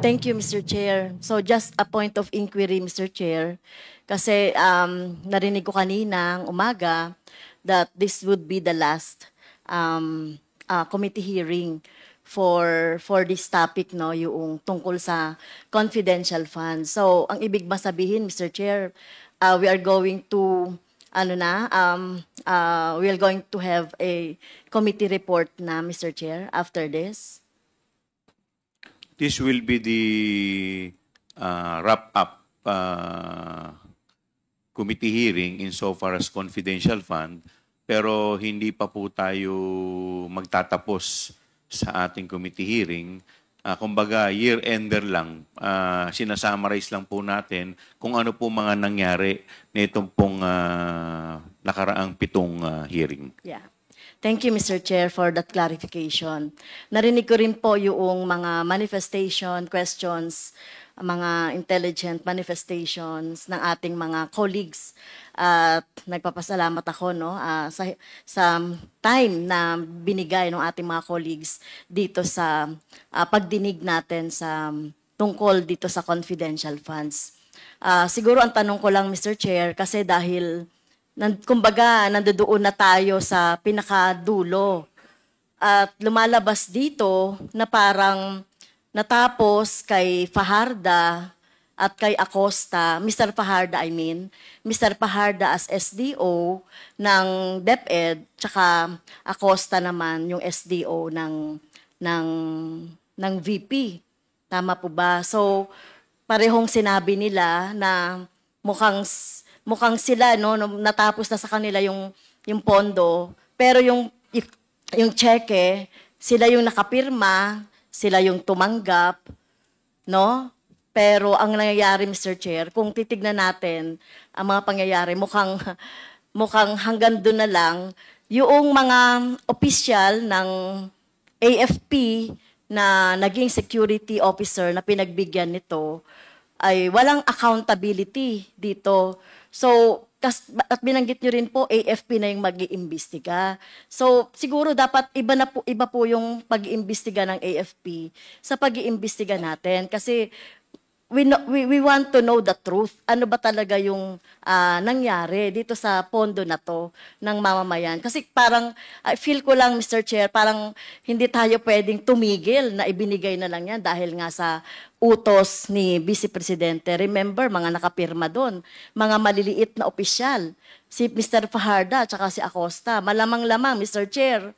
Thank you, Mr. Chair. So just a point of inquiry, Mr. Chair, kasi narinig ko kaninang umaga that this would be the last committee hearing for this topic, no, yung tungkol sa confidential funds. So ang ibig ba sabihin, Mr. Chair, we are going to we are going to have a committee report na, Mr. Chair, after this? This will be the wrap-up committee hearing insofar as confidential fund, pero hindi pa po tayo magtatapos sa ating committee hearing. Kumbaga, year-ender lang. Sinasummarize lang po natin kung ano po mga nangyari nitong pong nakaraang 7 hearing. Yeah. Thank you, Mr. Chair, for that clarification. Narinig ko rin po yung mga manifestation, questions, mga intelligent manifestations ng ating mga colleagues. At nagpapasalamat ako, no, sa time na binigay ng ating mga colleagues dito sa pagdinig natin sa tungkol dito sa confidential funds. Siguro ang tanong ko lang, Mr. Chair, kasi dahil kumbaga, nandoon na tayo sa pinakadulo. At lumalabas dito na parang natapos kay Fajarda at kay Acosta, Mr. Fajarda Mr. Fajarda as SDO ng DepEd, tsaka Acosta naman yung SDO ng VP. Tama po ba? So, parehong sinabi nila na mukhang sila, no, natapos na sa kanila yung pondo, pero yung cheque, sila yung nakapirma, sila yung tumanggap, no? Pero ang nangyayari, Mr. Chair, kung titignan natin ang mga pangyayari, mukhang hanggang doon na lang yung mga opisyal ng AFP na naging security officer na pinagbigyan nito ay walang accountability dito. So, at binanggit nyo rin po, AFP na yung mag-iimbestiga. So, siguro dapat iba po yung pag-iimbestiga ng AFP sa pag-iimbestiga natin. Kasi we want to know the truth. Ano ba talaga yung nangyari dito sa pondo na to ng mamamayan? Kasi parang, feel ko lang, Mr. Chair, parang hindi tayo pwedeng tumigil na ibinigay na lang yan dahil nga sa utos ni Vice Presidente. Remember, mga nakapirma doon, mga maliliit na opisyal. Si Mr. Fajarda at si Acosta. Malamang-lamang, Mr. Chair.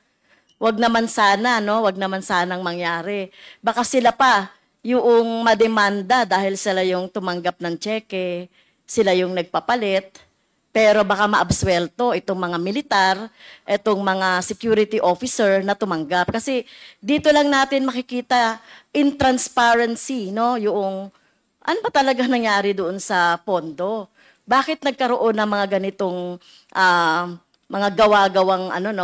Wag naman sana, no? Wag naman sanang mangyari. Baka sila pa yung mademanda dahil sila yung tumanggap ng cheque, sila yung nagpapalit, pero baka maabswelto itong mga militar, itong mga security officer na tumanggap. Kasi dito lang natin makikita in transparency, no, yung ano ba talaga nangyari doon sa pondo. Bakit nagkaroon ng mga ganitong mga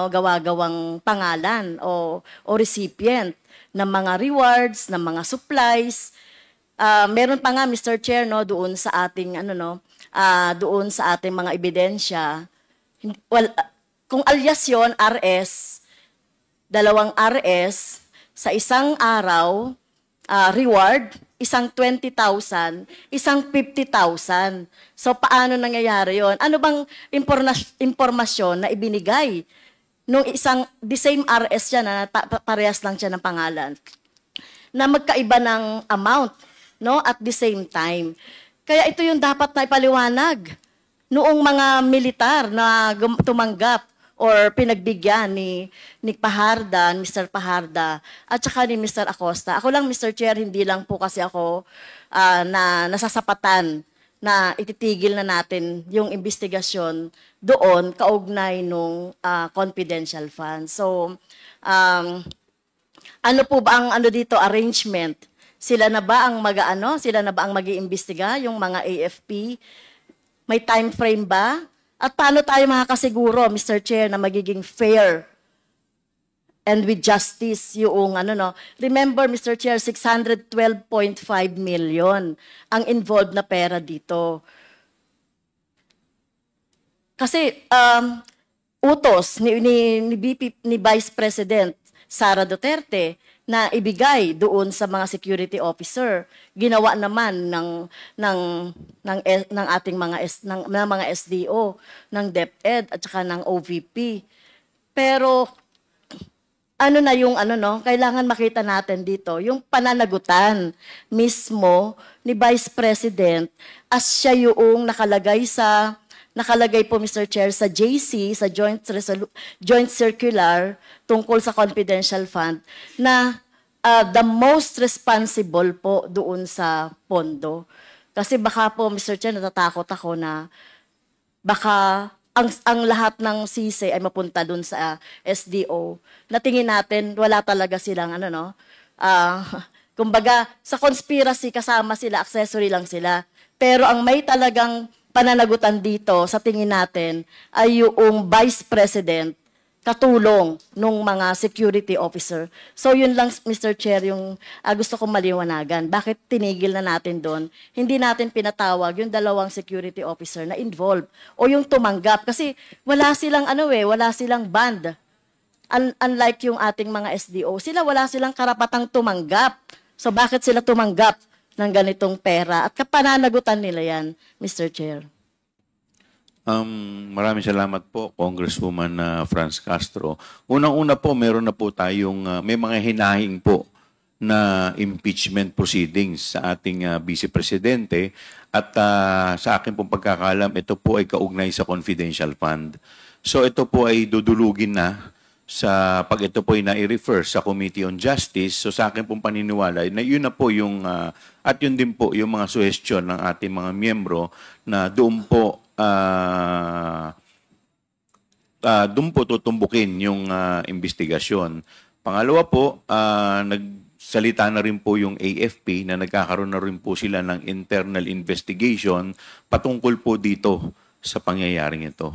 gawa-gawang pangalan o recipient ng mga rewards, ng mga supplies. Meron pa nga, Mr. Chair, no, doon sa ating doon sa ating mga ebidensya. Well, kung alias yun, RS, 2 RS sa isang araw, reward, isang 20,000, isang 50,000. So paano nangyayari yon? Ano bang impormasyon na ibinigay nung the same RS siya na parehas lang siya ng pangalan, na magkaiba ng amount, no, at the same time. Kaya ito yung dapat na ipaliwanag noong mga militar na tumanggap or pinagbigyan ni Fajarda, Mr. Fajarda, at saka ni Mr. Acosta. Ako lang, Mr. Chair, hindi lang po kasi ako na nasasapatan na ititigil na natin yung investigasyon doon kaugnay nung confidential fund. So, ano po ba ang dito arrangement? Sila na ba ang sila na ba ang mag-iimbestiga, yung mga AFP? May time frame ba? At paano tayo makakasiguro, Mr. Chair, na magiging fair and with justice yung Remember, Mr. Chair, 612.5 million ang involved na pera dito. Kasi utos ni Vice President Sara Duterte na ibigay doon sa mga security officer. Ginawa naman ng ating ng mga SDO, ng DepEd at saka ng OVP. Pero ano na yung kailangan makita natin dito, yung pananagutan mismo ni Vice President as siya yung nakalagay po, Mr. Chair, sa JC, sa Joint Circular tungkol sa confidential fund na the most responsible po doon sa pondo. Kasi baka po, Mr. Chair, natatakot ako na baka ang lahat ng sisi ay mapunta doon sa SDO. Na tingin natin, wala talaga silang kumbaga, sa conspiracy kasama sila, accessory lang sila. Pero ang may talagang pananagutan dito sa tingin natin ay yung Vice President katulong nung mga security officer. So yun lang, Mr. Chair, yung gusto kong maliwanagan. Bakit tinigil na natin doon? Hindi natin pinatawag yung dalawang security officer na involved o yung tumanggap. Kasi wala silang wala silang band. Unlike yung ating mga SDO, wala silang karapatang tumanggap. So bakit sila tumanggap ng ganitong pera? At kapananagutan nila yan, Mr. Chair. Maraming salamat po, Congresswoman Franz Castro. Unang-una po, meron na po tayong, may mga hinahing po na impeachment proceedings sa ating Vice Presidente at sa akin pong pagkakalam, ito po ay kaugnay sa confidential fund. So ito po ay dudulugin na pag ito po ay na-refer sa Committee on Justice. So sa akin pong paniniwala, na yun na po yung, at yun din po yung mga suhestyon ng ating mga miyembro na doon po doon po tutumbukin yung investigasyon. Pangalawa po, nagsalita na rin po yung AFP na nagkakaroon na rin po sila ng internal investigation patungkol po dito sa pangyayaring ito.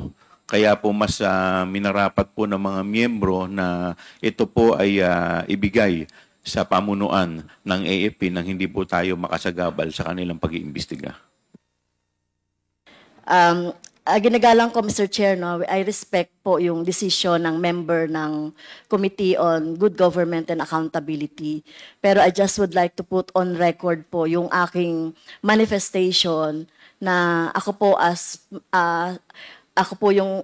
Kaya po mas minarapat po ng mga miyembro na ito po ay ibigay sa pamunuan ng AFP nang hindi po tayo makasagabal sa kanilang pag-iimbestiga. Ginagalang ko, Mr. Chair, I respect po yung decision ng member ng Committee on Good Government and Accountability. Pero I just would like to put on record po yung aking manifestation na ako po ako po yung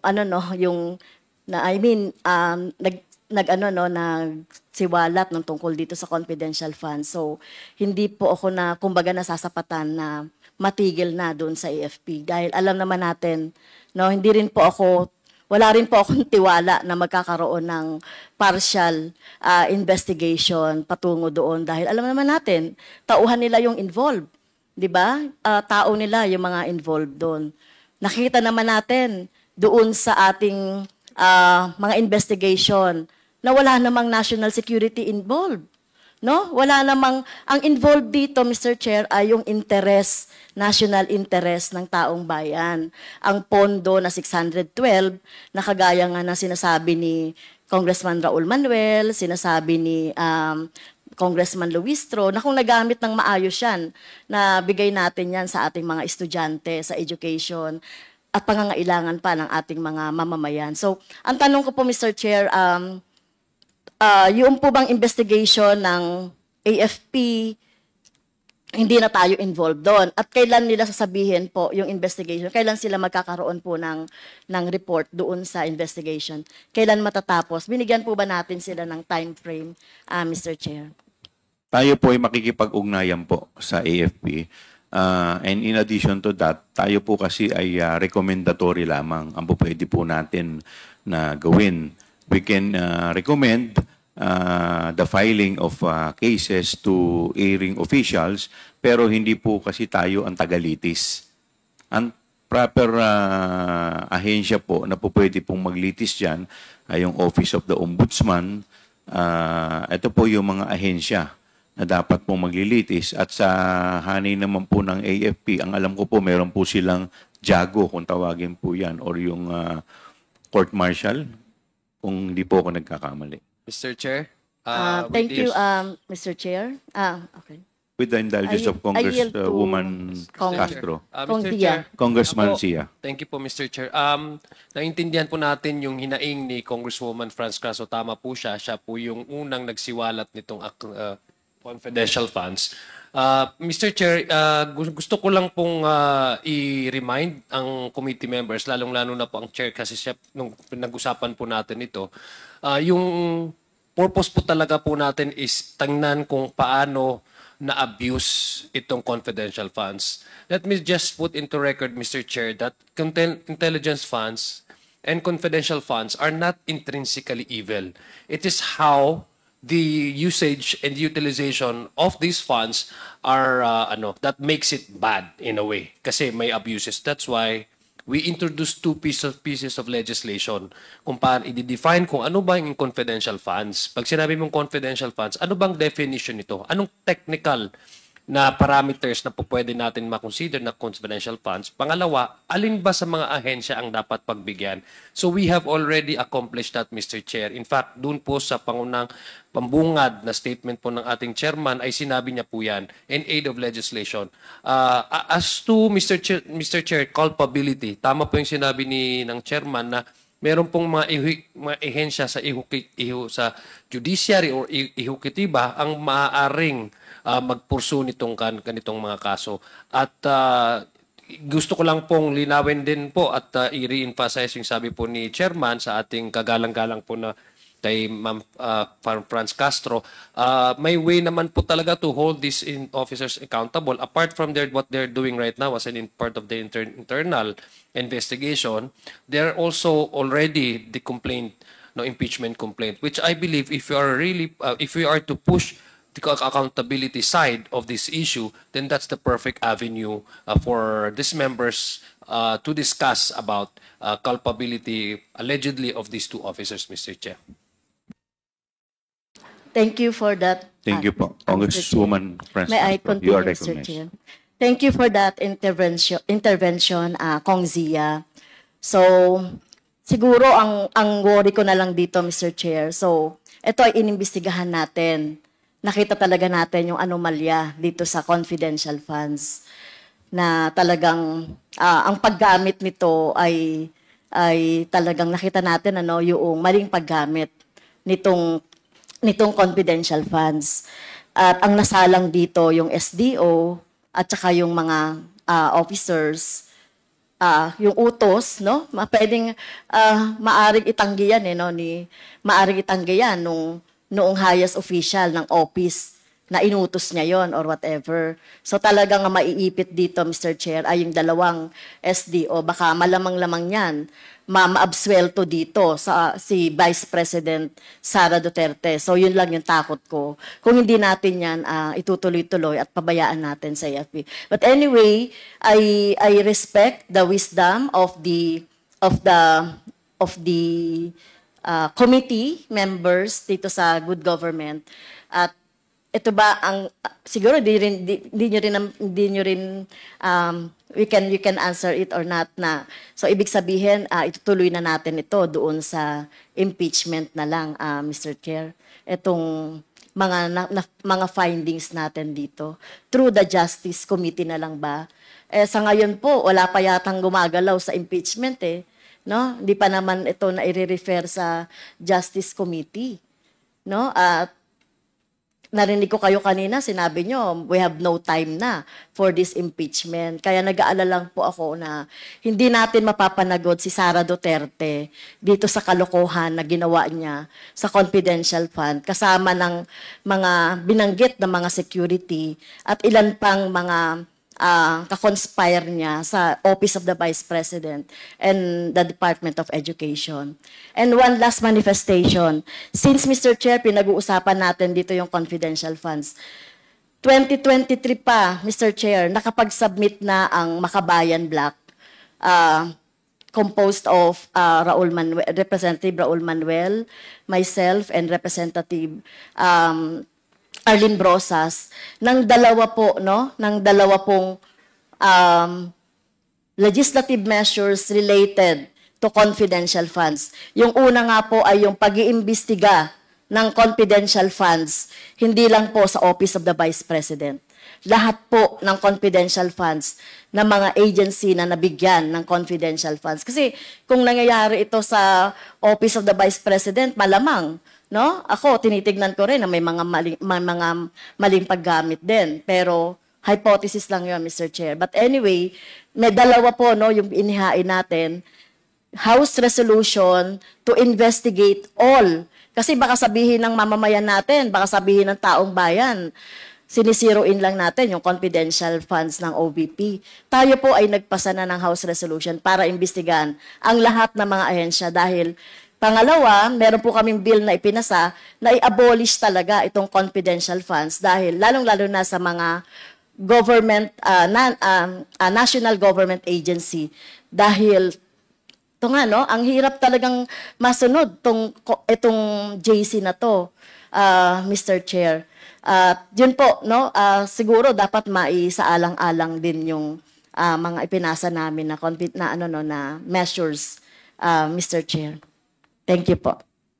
nagsiwalat ng tungkol dito sa confidential fund. So hindi po ako kumbaga nasasapatan na matigil na doon sa AFP. Dahil alam naman natin, wala rin po akong tiwala na magkakaroon ng partial investigation patungo doon. Dahil alam naman natin, tauhan nila yung involved. Di ba? Tao nila yung mga involved doon. Nakita naman natin doon sa ating mga investigation na wala namang national security involved. No? Wala namang, ang involved dito, Mr. Chair, ay yung national interest ng taong bayan. Ang pondo na 612, na kagaya nga na sinasabi ni Congressman Raul Manuel, sinasabi ni Congressman Luistro, na kung nagamit ng maayos yan, na bigay natin yan sa ating mga estudyante, sa education, at pangangailangan pa ng ating mga mamamayan. So, ang tanong ko po, Mr. Chair, yung po bang investigation ng AFP, hindi na tayo involved doon? At kailan nila sasabihin po yung investigation? Kailan sila magkakaroon po ng report doon sa investigation? Kailan matatapos? Binigyan po ba natin sila ng time frame, Mr. Chair? Tayo po ay makikipag-ugnayan po sa AFP. And in addition to that, tayo po kasi ay recommendatory lamang ang pwede po natin na gawin. We can recommend the filing of cases to erring officials, pero hindi po kasi tayo ang tagalitis. Ang proper ahensya po na po pwede pong maglitis dyan ay yung Office of the Ombudsman. Ito po yung mga ahensya na dapat pong maglilitis. At sa hanay naman po ng AFP, ang alam ko po, meron po silang JAGO, kung tawagin po yan, or yung court martial, kung hindi po ako nagkakamali. Mr. Chair? Thank you, Mr. Chair. Okay. With the indulgence of I yield to Congresswoman Kong- Castro. Kong Mr. Tia. Chair, Congressman ako- Sia. Thank you po, Mr. Chair. Naintindihan po natin yung hinaing ni Congresswoman Franz Castro. Tama po siya. Siya po yung unang nagsiwalat nitong confidential funds. Mr. Chair, gusto ko lang pong i-remind ang committee members, lalong-lalo na po ang chair kasi siya, nung pinag-usapan po natin ito, yung purpose po talaga po natin is tingnan kung paano na-abuse itong confidential funds. Let me just put into record, Mr. Chair, that intelligence funds and confidential funds are not intrinsically evil. It is how the usage and utilization of these funds are that makes it bad in a way kasi may abuses. That's why we introduced two pieces of legislation kung paano i-define kung ano ba yung confidential funds. Pag sinabi mong confidential funds, ano bang definition nito? Anong technical na parameters na po pwede natin makonsider na confidential funds? Pangalawa, alin ba sa mga ahensya ang dapat pagbigyan? So we have already accomplished that, Mr. Chair. In fact, dun po sa pangunang pambungad na statement po ng ating chairman ay sinabi niya po yan in aid of legislation. As to Mr. Chair, culpability, tama po yung sinabi ng chairman na meron pong mga ehensya sa sa judiciary or ehekutiba ang maaaring magpursu nitong ganitong mga kaso. At gusto ko lang pong linawin din po at i-re-emphasize yung sabi po ni chairman sa ating kagalang-galang po na kay Ma'am Franz Castro, may way naman po talaga to hold these officers accountable. Apart from what they're doing right now as part of the internal investigation, they're also already the impeachment complaint, which I believe if we are to push the accountability side of this issue, then that's the perfect avenue for these members to discuss about culpability allegedly of these two officers, Mr. Chair. Thank you for that. Thank you po. Mr. Chair. Congresswoman Franz May I Castro, you are continue, Mr. recognized. Chair? Thank you for that intervention, Kong Zia. So, siguro ang worry ko na lang dito, Mr. Chair. So, ito ay inimbestigahan natin. Nakita talaga natin yung anomalya dito sa confidential funds na talagang ang paggamit nito ay talagang nakita natin yung maling paggamit nitong confidential funds. At ang nasalang dito yung SDO at saka yung mga officers, yung utos, no? Pwedeng maaring itanggihan maaring itanggihan noong highest official ng office na inutos niya yon or whatever. So talagang maiipit dito, Mr. Chair, ay yung dalawang SDO. Baka malamang-lamang yan, ma-absuelto dito si Vice President Sara Duterte. So yun lang yung takot ko. Kung hindi natin yan itutuloy-tuloy at pabayaan natin sa AFP. But anyway, I respect the wisdom of the committee members dito sa good government. At ito ba ang siguro di nyo rin you can answer it or not na. So ibig sabihin itutuloy na natin ito doon sa impeachment na lang, Mr. Chair. Itong mga findings natin dito through the Justice Committee na lang ba? Sa ngayon po wala pa yatang gumagalaw sa impeachment no? Hindi pa naman ito na i-refer sa Justice Committee, no? At narinig ko kayo kanina, sinabi nyo, we have no time na for this impeachment. Kaya nag-aalala lang po ako na hindi natin mapapanagod si Sara Duterte dito sa kalokohan na ginawa niya sa confidential fund kasama ng mga binanggit na mga security at ilan pang mga kakonspire niya sa Office of the Vice President and the Department of Education. And one last manifestation. Since, Mr. Chair, pinag-uusapan natin dito yung confidential funds, 2023 pa, Mr. Chair, nakapag-submit na ang Makabayan Block composed of Representative Raul Manuel, myself, and Representative Arlene Brosas ng dalawa pong legislative measures related to confidential funds. Yung una nga po ay yung pag-iimbestiga ng confidential funds, hindi lang po sa Office of the Vice President. lahat po ng confidential funds ng mga agency na nabigyan ng confidential funds. Kasi kung nangyayari ito sa Office of the Vice President, malamang, no? Ako, tinitignan ko rin na may mga maling paggamit din. Pero hypothesis lang yun, Mr. Chair. But anyway, may dalawa po, no, yung inihain natin. House resolution to investigate all. Kasi baka sabihin ng mamamayan natin, baka sabihin ng taong bayan, sinisiroin lang natin yung confidential funds ng OVP. Tayo po ay nagpasa na ng House resolution para imbestigahan ang lahat ng mga ahensya dahil pangalawa, meron po kaming bill na ipinasa na i-abolish talaga itong confidential funds dahil lalong-lalo na sa mga government, national government agency dahil ito nga, no, ang hirap talagang masunod itong JC na to, Mr. Chair. Yun po, no, siguro dapat maisaalang-alang din yung mga ipinasa namin na measures, Mr. Chair. Thank you po.